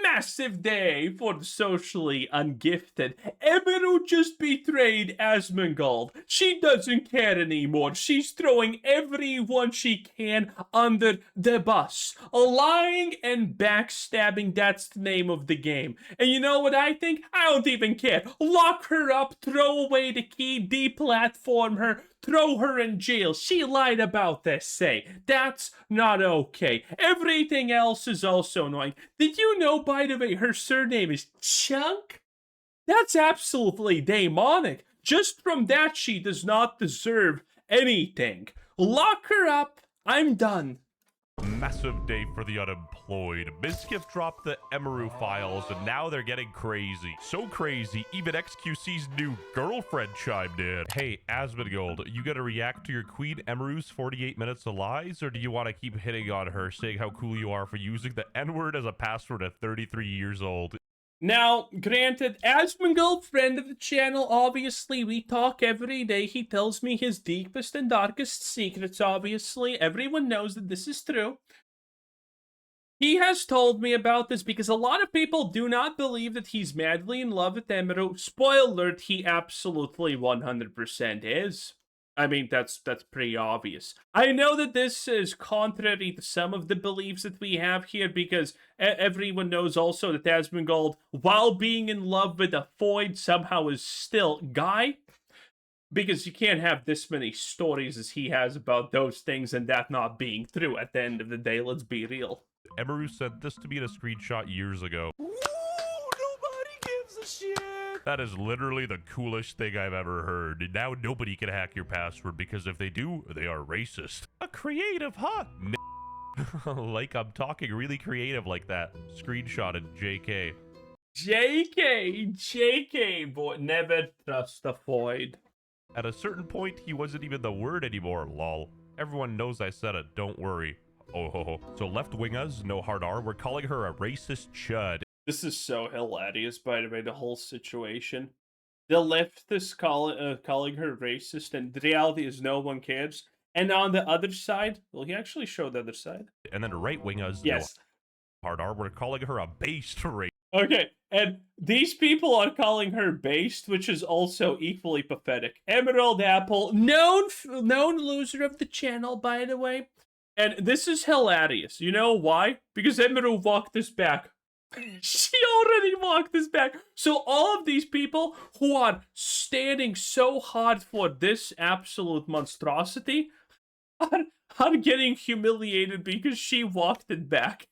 Massive day for the socially ungifted. Emiru just betrayed Asmongold. She doesn't care anymore. She's throwing everyone she can under the bus. Lying and backstabbing, that's the name of the game. And you know what I think? I don't even care. Lock her up, throw away the key, deplatform her, throw her in jail. She lied about this, say. That's not okay. Everything else is also annoying. Did you know, by the way, her surname is Chunk? That's absolutely demonic. Just from that, she does not deserve anything. Lock her up. I'm done. Massive day for the unemployed. Mizkif dropped the Emiru files, and now they're getting crazy. So crazy, even XQC's new girlfriend chimed in. Hey, Asmongold, you gonna react to your Queen Emiru's 48 minutes of lies, or do you want to keep hitting on her, saying how cool you are for using the N-word as a password at 33 years old? Now, granted, Asmongold, friend of the channel, obviously, we talk every day. He tells me his deepest and darkest secrets, obviously. Everyone knows that this is true. He has told me about this because a lot of people do not believe that he's madly in love with Emiru. Spoiler alert, he absolutely 100% is. I mean, that's pretty obvious. I know that this is contrary to some of the beliefs that we have here because everyone knows also that Asmongold, while being in love with a feuds, somehow is still guy. Because you can't have this many stories as he has about those things and that not being true at the end of the day, let's be real. Emiru sent this to me in a screenshot years ago. Ooh, nobody gives a shit. That is literally the coolest thing I've ever heard. Now nobody can hack your password because if they do, they are racist. A creative, huh? Like I'm talking really creative like that. Screenshotted JK. JK, boy, never trust a feuds. At a certain point, he wasn't even the word anymore, lol. Everyone knows I said it, don't worry. Oh ho ho. So left-wingers, no hard R, we're calling her a racist chud. This is so hilarious, by the way, the whole situation. The left is calling her racist, and the reality is no one cares. And on the other side, well, he actually showed the other side. And then right-wingers, yes, no hard R, we're calling her a based racist. Okay, and these people are calling her based, which is also equally pathetic. Emerald Apple, known loser of the channel, by the way. And this is hilarious. You know why? Because Emiru walked this back. She already walked this back. So all of these people who are standing so hard for this absolute monstrosity are getting humiliated because she walked it back.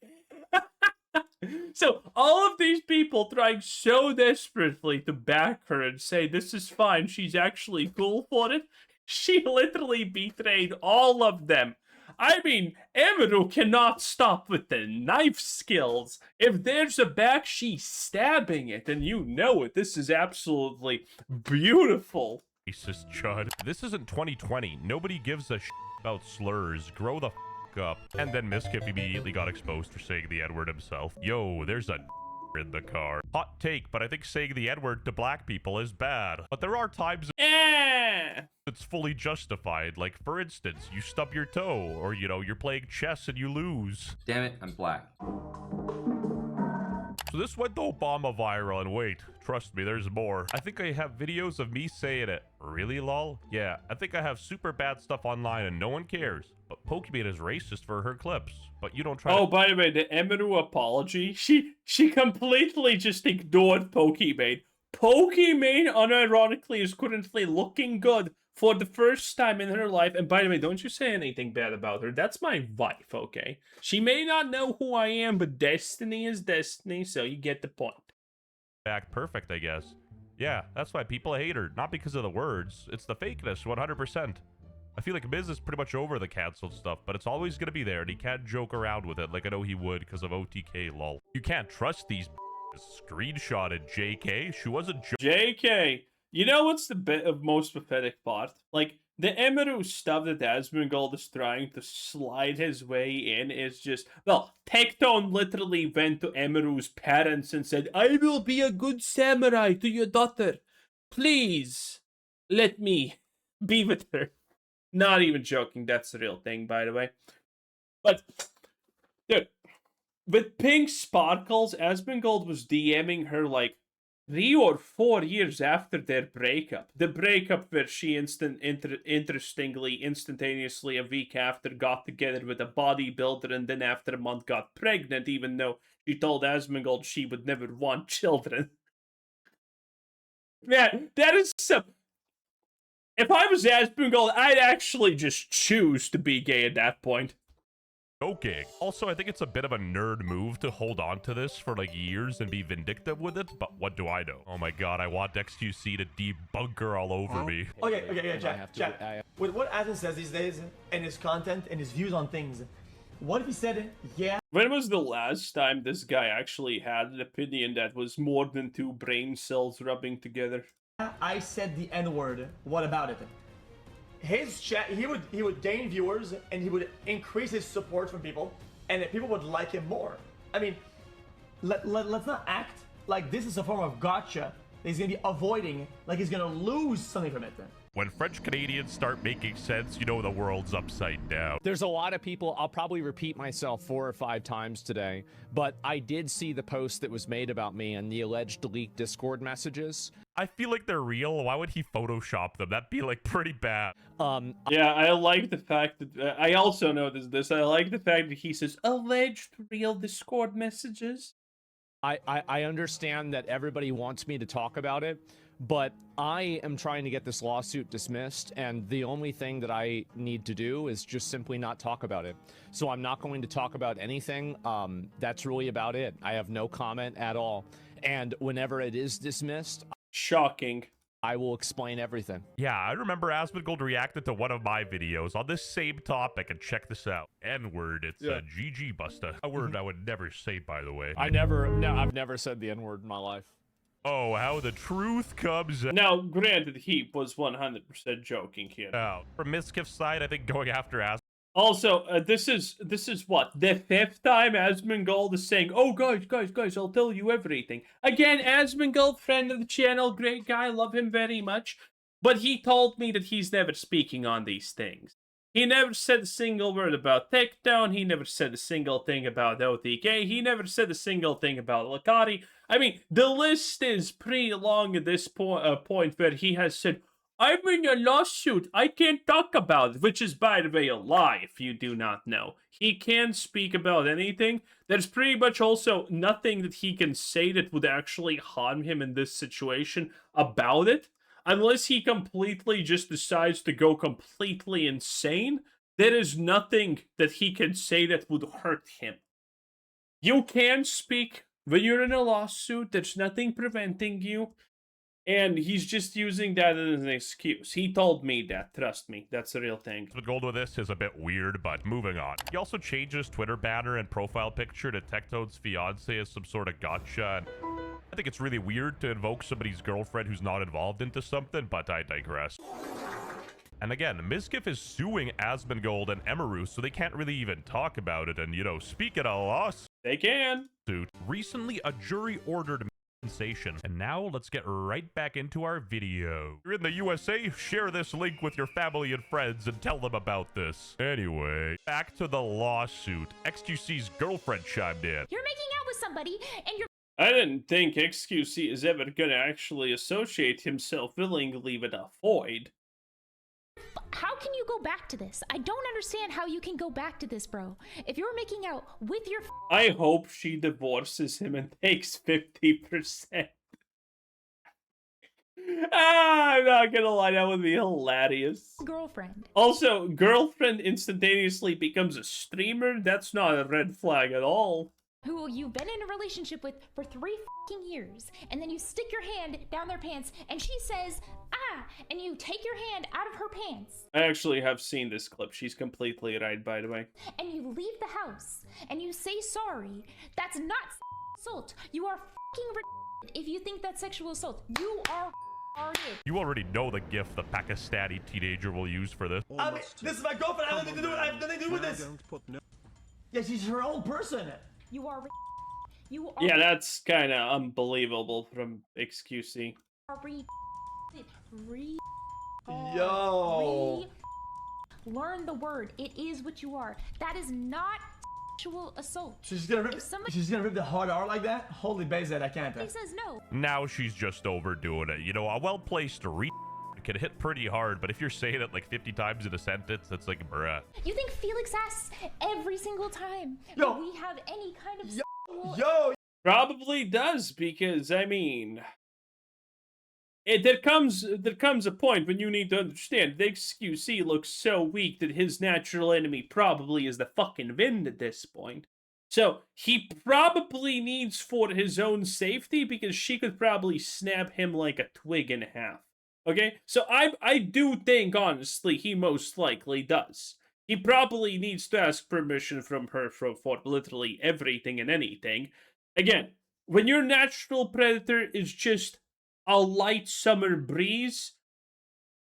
So all of these people trying so desperately to back her and say this is fine, she's actually cool for it. She literally betrayed all of them. I mean, Emiru cannot stop with the knife skills. If there's a back, she's stabbing it, and you know it. This is absolutely beautiful. Racist chud. This isn't 2020. Nobody gives a shit about slurs. Grow the f up. And then Mizkif immediately got exposed for saying the N-word himself. Yo, there's a in the car. Hot take, but I think saying the N-word to black people is bad. But there are times it's fully justified. Like, for instance, you stub your toe, or, you know, you're playing chess and you lose. Damn it, I'm black. So this went to Obama viral, and wait, trust me, there's more. I think I have videos of me saying it. Really, lol? Yeah, I think I have super bad stuff online and no one cares. But Pokemon is racist for her clips. But you don't try Oh, by the way, the Emiru apology, she completely just ignored Pokemon. Pokemon, unironically, is currently looking good for the first time in her life. And by the way, don't you say anything bad about her. That's my wife, okay? She may not know who I am, but destiny is destiny, so you get the point. Back perfect, I guess. Yeah, that's why people hate her. Not because of the words. It's the fakeness, 100%. I feel like Miz is pretty much over the canceled stuff, but it's always gonna be there, and he can't joke around with it like I know he would because of OTK, lol. You can't trust these screenshotted JK. She wasn't JK. You know what's the most pathetic part? Like, the Emiru stuff that Asmongold is trying to slide his way in is just... Well, Tectone literally went to Emiru's parents and said, I will be a good samurai to your daughter. Please, let me be with her. Not even joking, that's the real thing, by the way. But, dude, with Pink Sparkles, Asmongold was DMing her like 3 or 4 years after their breakup. The breakup where she interestingly, instantaneously a week after got together with a bodybuilder and then after a month got pregnant, even though she told Asmongold she would never want children. Man, that is some... If I was Asmongold, I'd actually just choose to be gay at that point. Joking. Also, I think it's a bit of a nerd move to hold on to this for like years and be vindictive with it, but what do I know? Oh my god, I want XQC to debunk her all over me. Okay, Jack. With what Adam says these days, and his content, and his views on things, what if he said, yeah? When was the last time this guy actually had an opinion that was more than 2 brain cells rubbing together? I said the N-word, what about it? His chat, he would gain viewers, and he would increase his support from people, and people would like him more. I mean, let's not act like this is a form of gotcha that he's gonna be avoiding, like he's gonna lose something from it. When French Canadians start making sense, you know the world's upside down. There's a lot of people, I'll probably repeat myself 4 or 5 times today, but I did see the post that was made about me and the alleged leaked Discord messages. I feel like they're real. Why would he Photoshop them? That'd be like pretty bad. Yeah, I like the fact that I also noticed this. I like the fact that he says alleged real Discord messages. I understand that everybody wants me to talk about it, but I am trying to get this lawsuit dismissed, and the only thing that I need to do is just simply not talk about it. So I'm not going to talk about anything. That's really about it. I have no comment at all. And whenever it is dismissed, shocking, I will explain everything. Yeah, I remember Asmongold reacted to one of my videos on this same topic, and check this out. N-word, it's a GG Busta. A word I would never say, by the way. I've never said the N-word in my life. Oh, how the truth comes out. Now, granted, he was 100% joking here. From Mizkif's side, I think going after Also, this is what, the 5th time Asmongold is saying, oh guys, I'll tell you everything. Again, Asmongold, friend of the channel, great guy, love him very much. But he told me that he's never speaking on these things. He never said a single word about takedown, he never said a single thing about OTK, he never said a single thing about Lakari. I mean, the list is pretty long at this point where he has said, I'm in a lawsuit, I can't talk about it, which is, by the way, a lie, if you do not know. He can speak about anything. There's pretty much also nothing that he can say that would actually harm him in this situation about it. Unless he completely just decides to go completely insane, there is nothing that he can say that would hurt him. You can speak when you're in a lawsuit, there's nothing preventing you. And he's just using that as an excuse. He told me that, trust me, that's the real thing. Asmongold with this is a bit weird, but moving on. He also changed his Twitter banner and profile picture to Tectone's fiance as some sort of gotcha. And I think it's really weird to invoke somebody's girlfriend who's not involved into something, but I digress. And again, Mizkif is suing Asmongold and Emiru, so they can't really even talk about it. And, you know, speaking of lawsuit, they can. Recently, a jury ordered sensation. And now let's get right back into our video. If you're in the USA, share this link with your family and friends and tell them about this. Anyway, back to the lawsuit. XQC's girlfriend chimed in. You're making out with somebody and you're... I didn't think XQC is ever gonna actually associate himself willingly with a void. How can you go back to this? I don't understand how you can go back to this, bro. If you're making out with your... I hope she divorces him and takes 50%. I'm not gonna lie, that would be hilarious. girlfriend. Also, girlfriend instantaneously becomes a streamer? That's not a red flag at all. Who you've been in a relationship with for 3 fucking years, and then you stick your hand down their pants, and she says, ah, and you take your hand out of her pants. I actually have seen this clip. She's completely right, by the way. And you leave the house, and you say sorry. That's not assault. You are fucking if you think that's sexual assault. You are retarded. You already know the gif the Pakistani teenager will use for this. I mean, this is my girlfriend. I have nothing to do with it. I have nothing to do with this. Yeah, she's her own person. You are you are Yeah, that's kind of unbelievable from XQC. Yo. Learn the word. It is what you are. That is not sexual assault. She's gonna rip. If somebody She's gonna rip the hard R like that. Holy Bezet, I can't. says no, Now she's just overdoing it. You know, a well-placed can hit pretty hard, but if you're saying it like 50 times in a sentence, that's like, bruh. you think Felix asks every single time Yo. that we have any kind of sexual Yo, Probably does, because I mean, there comes a point when you need to understand the XQC looks so weak that his natural enemy probably is the fucking Wind at this point. So he probably needs for his own safety, because she could probably snap him like a twig in half. Okay, so I do think honestly he most likely does. He probably needs to ask permission from her for literally everything and anything. Again, when your natural predator is just a light summer breeze,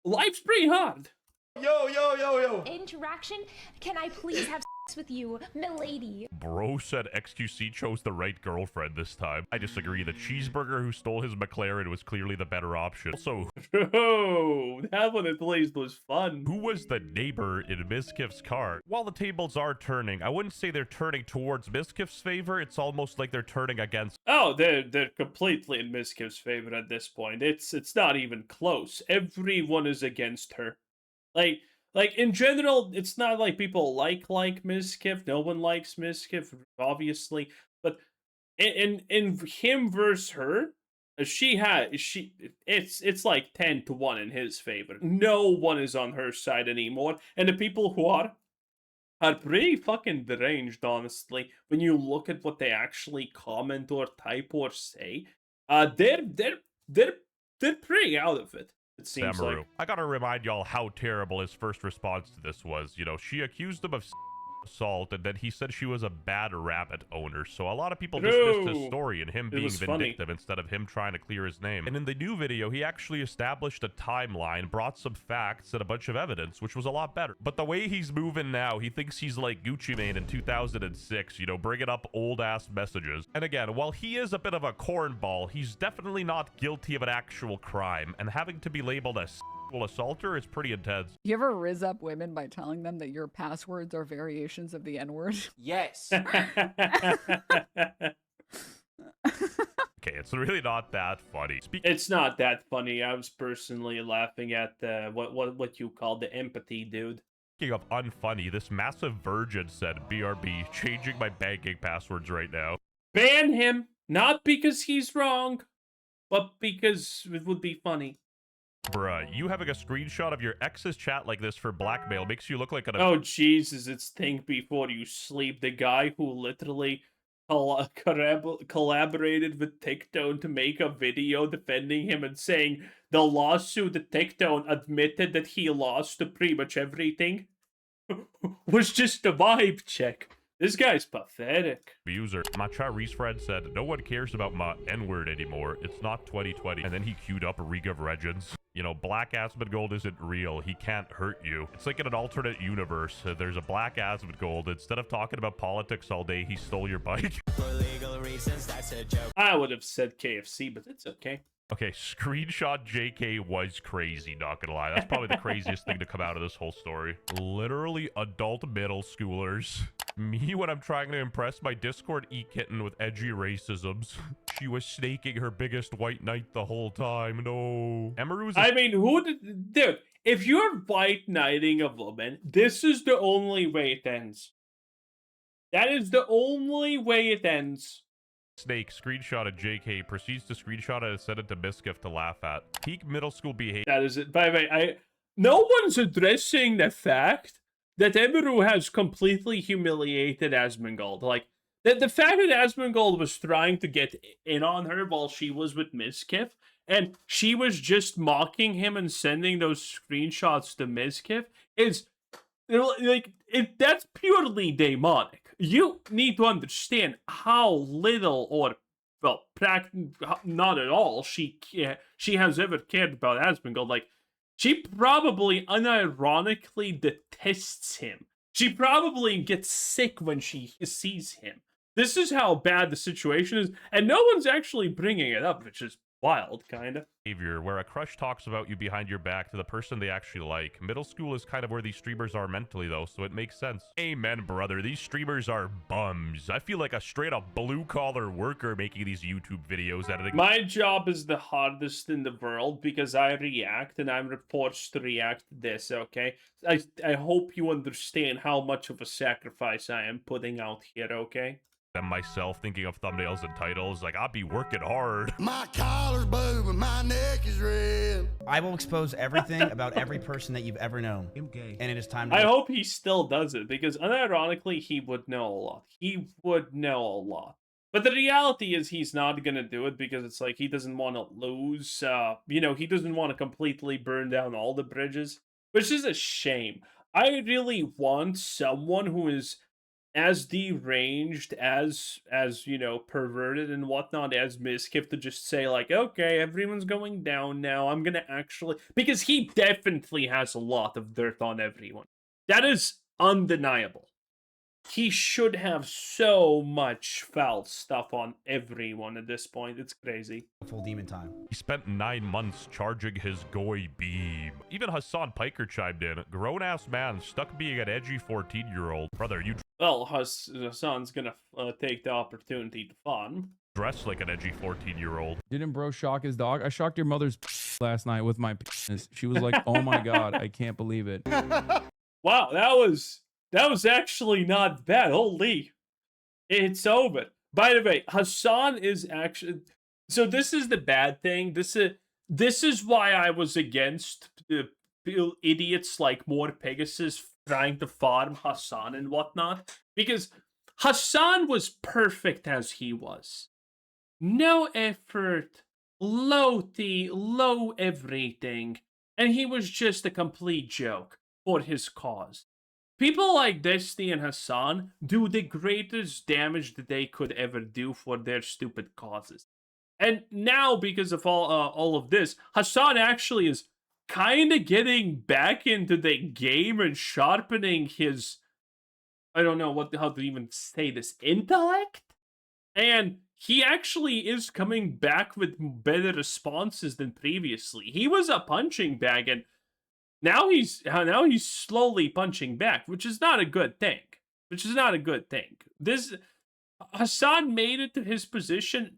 life's pretty hard. yo. interaction. Can I please have sex with you, milady? Bro said XQC chose the right girlfriend this time. I disagree. The cheeseburger who stole his McLaren was clearly the better option. Also, Oh, that one at least was fun. who was the neighbor in Mizkif's car? While the tables are turning, I wouldn't say they're turning towards Mizkif's favor. It's almost like they're turning against. Oh, they're completely in Mizkif's favor at this point. It's not even close. Everyone is against her. Like in general, it's not like people like Mizkif. No one likes Mizkif, obviously. But in him versus her, it's like 10-1 in his favor. No one is on her side anymore, and the people who are pretty fucking deranged, honestly. When you look at what they actually comment or type or say, they're pretty out of it. It seems Emiru. like. I gotta remind y'all how terrible his first response to this was. You know, she accused him of assault, and then he said she was a bad rabbit owner. So a lot of people dismissed his story and him being was funny. vindictive instead of him trying to clear his name. And in the new video, he actually established a timeline, brought some facts and a bunch of evidence, which was a lot better. But the way he's moving now, he thinks he's like Gucci Mane in 2006, you know, bringing up old-ass messages. And again, while he is a bit of a cornball, he's definitely not guilty of an actual crime, and having to be labeled a assaulter is pretty intense. You ever riz up women by telling them that your passwords are variations of the N-word? Yes. Okay, it's really not that funny. It's not that funny. I was personally laughing at what you call the empathy, dude. Speaking of unfunny, this massive virgin said, BRB, changing my banking passwords right now. Ban him, not because he's wrong, but because it would be funny. Bruh, you having a screenshot of your ex's chat like this for blackmail makes you look like an... Oh, Jesus, it's think before you sleep. The guy who literally collaborated with Ticktone to make a video defending him and saying the lawsuit that Ticktone admitted that he lost to pretty much everything was just a vibe check. This guy's pathetic. User. My chat Reese friend said, no one cares about my N-word anymore. It's not 2020. And then he queued up a League of Legends. You know, Black Asmongold isn't real. He can't hurt you. It's like in an alternate universe. There's a Black Asmongold. Instead of talking about politics all day, he stole your bike. For legal reasons, that's a joke. I would have said KFC, but it's okay. Okay, screenshot JK was crazy, not gonna lie. That's probably the craziest thing to come out of this whole story. Literally adult middle schoolers. Me when I'm trying to impress my Discord e-kitten with edgy racisms. She was snaking her biggest white knight the whole time. No. Emiru's I mean, dude, if you're white knighting a woman, this is the only way it ends. That is the only way it ends. snake screenshot of JK, proceeds to screenshot it and send it to Mizkif to laugh at. Peak middle school behavior. That is it. By the way, no one's addressing the fact that Emiru has completely humiliated Asmongold. Like, the fact that Asmongold was trying to get in on her while she was with Mizkif, and she was just mocking him and sending those screenshots to Mizkif, is, like, that's purely demonic. You need to understand how little, or, well, not at all, she has ever cared about Asmongold. Like, she probably unironically detests him. She probably gets sick when she sees him. This is how bad the situation is, and no one's actually bringing it up, which is wild, kind of. Behavior where a crush talks about you behind your back to the person they actually like. Middle school is kind of where these streamers are mentally though, so it makes sense. Amen, brother. These streamers are bums. I feel like a straight up blue collar worker making these YouTube videos editing. My job is the hardest in the world because I react and I'm forced to react to this, okay? I hope you understand how much of a sacrifice I am putting out here, okay? Them myself thinking of thumbnails and titles like I'll be working hard. My collar's blue and my neck is red. I will expose everything about every person that you've ever known. I'm gay. And it is time to I hope he still does it because unironically he would know a lot. He would know a lot. But the reality is he's not going to do it because it's like he doesn't want to lose. You know, he doesn't want to completely burn down all the bridges, which is a shame. I really want someone who is as deranged, as you know, perverted and whatnot as Mizkif to just say like, okay, everyone's going down now. I'm gonna actually, because he definitely has a lot of dirt on everyone. That is undeniable. He should have so much foul stuff on everyone at this point. It's crazy. full demon time. He spent 9 months charging his goy beam. Even Hassan Piker chimed in. Grown-ass man stuck being an edgy 14-year-old. Brother, you Well, Hassan's gonna take the opportunity to fun. dress like an edgy 14-year-old. Didn't bro shock his dog? I shocked your mother's last night with my penis. She was like, oh my god, I can't believe it. Wow, that was actually not bad. Holy, it's over. By the way, Hassan is actually. So this is the bad thing. This is why I was against the idiots like More Pegasus trying to farm Hassan and whatnot, because Hassan was perfect as he was. No effort, low T, low everything, and he was just a complete joke for his cause. People like Destiny and Hassan do the greatest damage that they could ever do for their stupid causes. And now, because of all of this, Hassan actually is kind of getting back into the game and sharpening his, I don't know how to even say this, intellect? And he actually is coming back with better responses than previously. He was a punching bag, and now he's slowly punching back, which is not a good thing. This Hassan made it to his position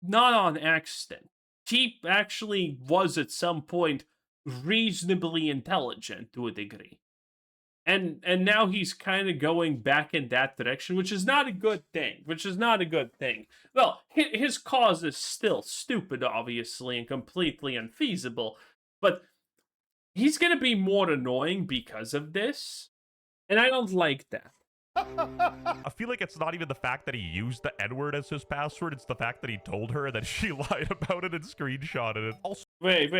not on accident. He actually was at some point reasonably intelligent to a degree. And now he's kind of going back in that direction, which is not a good thing. Well, his cause is still stupid, obviously, and completely unfeasible, but he's going to be more annoying because of this, and I don't like that. I feel like it's not even the fact that he used the N-word as his password, it's the fact that he told her that she lied about it and screenshotted it. Also, Wait.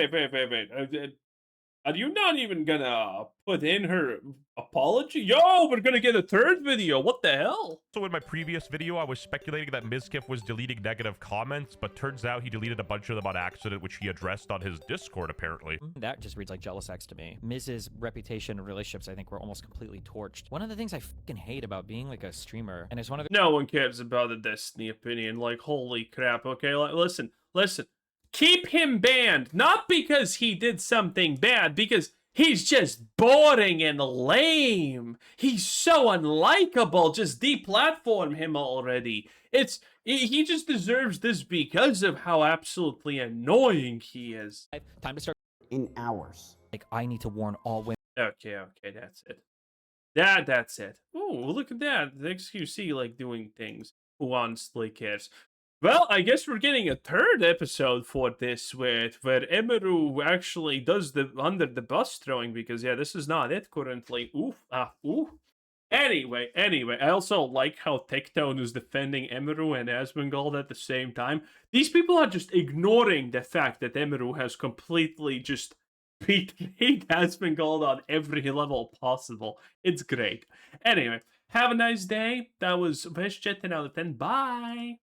Are you not even gonna put in her apology? Yo, we're gonna get a third video. What the hell? in my previous video, I was speculating that Mizkif was deleting negative comments, but turns out he deleted a bunch of them on accident, which he addressed on his Discord, apparently. That just reads like jealous ex to me. Miz's reputation and relationships, I think, were almost completely torched. One of the things I fucking hate about being like a streamer, and it's one of the— No one cares about the Destiny opinion. Like, holy crap. Okay, like, listen. Keep him banned, not because he did something bad, because he's just boring and lame. He's so unlikable. Just deplatform him already. He just deserves this because of how absolutely annoying he is. time to start. In hours. Like, I need to warn all women. Okay, that's it. That's it. Oh, look at that. The XQC like doing things. Who honestly cares? Well, I guess we're getting a third episode for this where Emiru actually does the under the bus throwing, because yeah, this is not it currently. Oof. Anyway, I also like how Tectone is defending Emiru and Asmongold at the same time. These people are just ignoring the fact that Emiru has completely just betrayed Asmongold on every level possible. It's great. Anyway, have a nice day. That was Best Jet 10 out of 10. Bye!